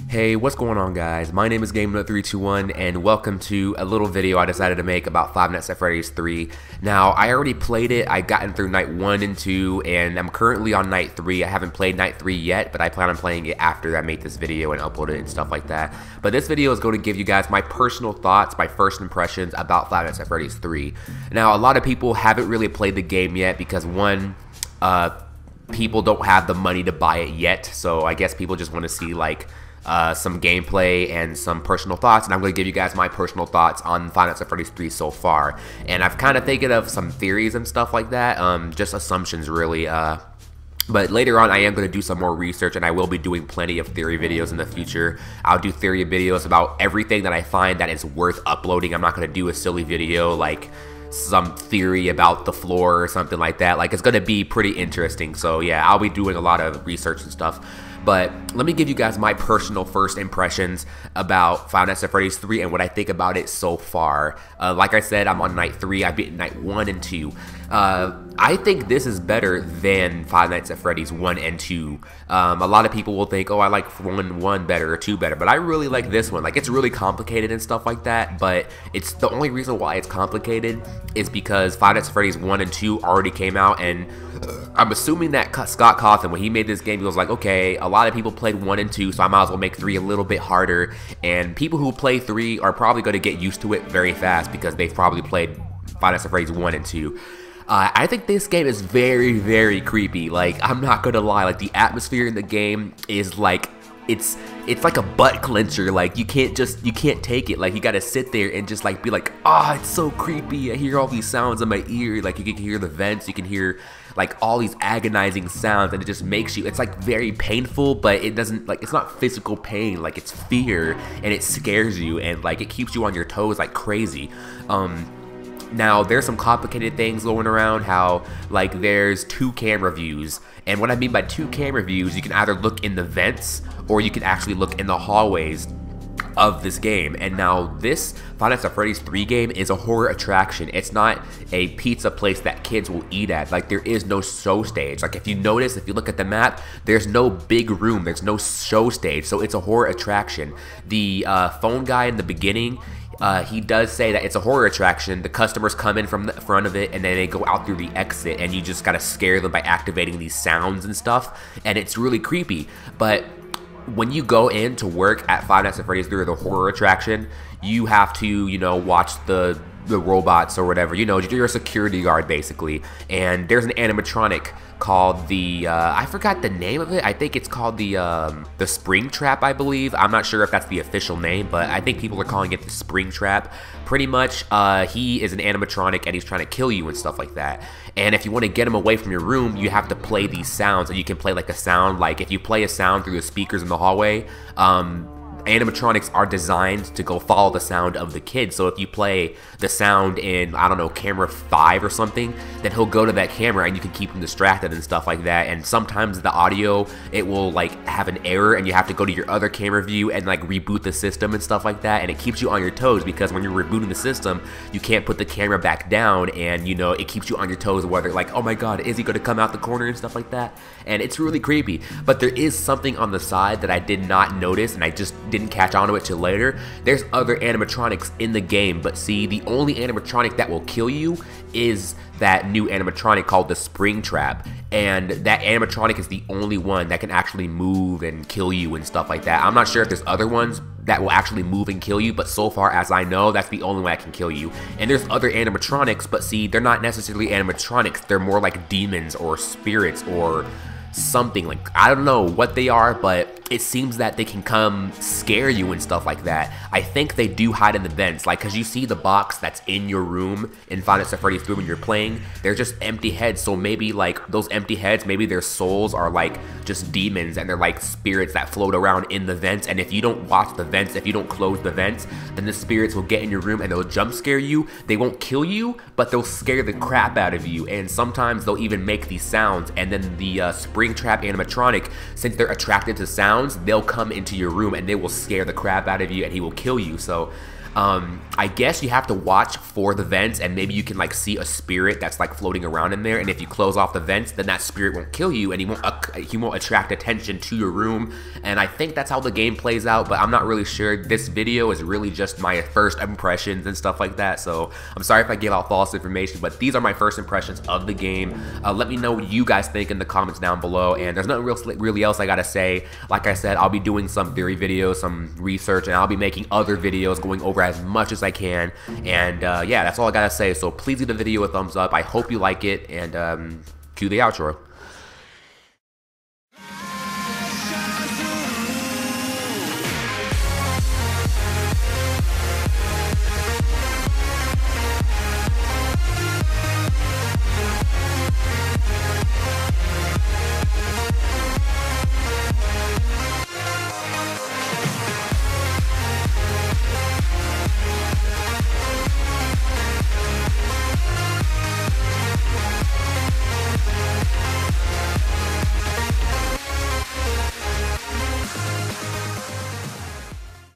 Hey, what's going on, guys? My name is GameNut321 and welcome to a little video I decided to make about Five Nights at Freddy's 3. Now, I already played it. I gotten through night 1 and 2 and I'm currently on night 3. I haven't played night 3 yet, but I plan on playing it after I make this video and upload it and stuff like that. But this video is going to give you guys my personal thoughts, my first impressions about Five Nights at Freddy's 3. Now, a lot of people haven't really played the game yet because one, people don't have the money to buy it yet, so I guess people just want to see like some gameplay and some personal thoughts, and I'm going to give you guys my personal thoughts on Five Nights at Freddy's 3 so far. And I've kind of taken of some theories and stuff like that, just assumptions really, but later on I am going to do some more research, and I will be doing plenty of theory videos in the future. I'll do theory videos about everything that I find that is worth uploading. I'm not going to do a silly video like some theory about the floor or something like that. Like, it's going to be pretty interesting. So yeah, I'll be doing a lot of research and stuff. But let me give you guys my personal first impressions about Five Nights at Freddy's 3 and what I think about it so far. Like I said, I'm on night 3. I beat night 1 and 2. I think this is better than Five Nights at Freddy's 1 and 2. A lot of people will think, oh, I like 1 better or 2 better, but I really like this one. Like, it's really complicated and stuff like that, but it's the only reason why it's complicated is because Five Nights at Freddy's 1 and 2 already came out, and I'm assuming that Scott Cawthon, when he made this game, he was like, okay, a lot of people played 1 and 2, so I might as well make 3 a little bit harder, and people who play 3 are probably going to get used to it very fast because they've probably played Five Nights at Freddy's 1 and 2. I think this game is very, very creepy. Like, I'm not gonna lie, like, the atmosphere in the game is like, it's like a butt clencher. Like, you can't take it. Like, you gotta sit there and just like be like, ah, it's so creepy. I hear all these sounds in my ear. Like, you can hear the vents, you can hear like all these agonizing sounds, and it just makes you, it's like very painful, but it doesn't, like, it's not physical pain, like it's fear, and it scares you, and like it keeps you on your toes like crazy. Now, there's some complicated things going around, how, like, there's 2 camera views, and what I mean by 2 camera views, you can either look in the vents, or you can actually look in the hallways of this game. And now, this Five Nights at Freddy's 3 game is a horror attraction. It's not a pizza place that kids will eat at. Like, there is no show stage. Like, if you notice, if you look at the map, there's no big room, there's no show stage, so it's a horror attraction. The phone guy in the beginning, he does say that it's a horror attraction. The customers come in from the front of it, and then they go out through the exit, and you just gotta scare them by activating these sounds and stuff, and it's really creepy. But when you go in to work at Five Nights at Freddy's 3 or the horror attraction, you have to, you know, watch the robots or whatever. You know, you're a security guard basically, and there's an animatronic called the I forgot the name of it. I think it's called the Springtrap, I believe. I'm not sure if that's the official name, but I think people are calling it the Springtrap. Pretty much, he is an animatronic, and he's trying to kill you and stuff like that. And if you want to get him away from your room, you have to play these sounds, and you can play like a sound, like if you play a sound through the speakers in the hallway, animatronics are designed to go follow the sound of the kid. So if you play the sound in, I don't know, camera 5 or something, then he'll go to that camera and you can keep him distracted and stuff like that. And sometimes the audio, it will like have an error, and you have to go to your other camera view and like reboot the system and stuff like that. And it keeps you on your toes because when you're rebooting the system, you can't put the camera back down, and you know, it keeps you on your toes, whether like, oh my god, is he going to come out the corner and stuff like that. And it's really creepy. But there is something on the side that I did not notice, and I just didn't catch on to it till later. There's other animatronics in the game, but see, the only animatronic that will kill you is that new animatronic called the Springtrap, and that animatronic is the only one that can actually move and kill you and stuff like that. I'm not sure if there's other ones that will actually move and kill you, but so far as I know, that's the only one that can kill you. And there's other animatronics, but see, they're not necessarily animatronics. They're more like demons or spirits or something. Like, I don't know what they are, but it seems that they can come scare you and stuff like that. I think they do hide in the vents, like, because you see the box that's in your room in Five Nights at Freddy's 3 when you're playing, they're just empty heads. So maybe like those empty heads, maybe their souls are like just demons, and they're like spirits that float around in the vents. And if you don't watch the vents, if you don't close the vents, then the spirits will get in your room and they'll jump scare you. They won't kill you, but they'll scare the crap out of you. And sometimes they'll even make these sounds, and then the Springtrap animatronic, since they're attracted to sounds, they'll come into your room and they will scare the crap out of you, and he will kill you. So I guess you have to watch for the vents, and maybe you can like see a spirit that's like floating around in there, and if you close off the vents, then that spirit won't kill you, and he won't attract attention to your room. And I think that's how the game plays out, but I'm not really sure. This video is really just my first impressions and stuff like that, so I'm sorry if I give out false information, but these are my first impressions of the game. Let me know what you guys think in the comments down below, and there's nothing really else I gotta say. Like I said, I'll be doing some theory videos, some research, and I'll be making other videos going over as much as I can. And yeah, that's all I gotta say. So please give the video a thumbs up. I hope you like it, and cue the outro.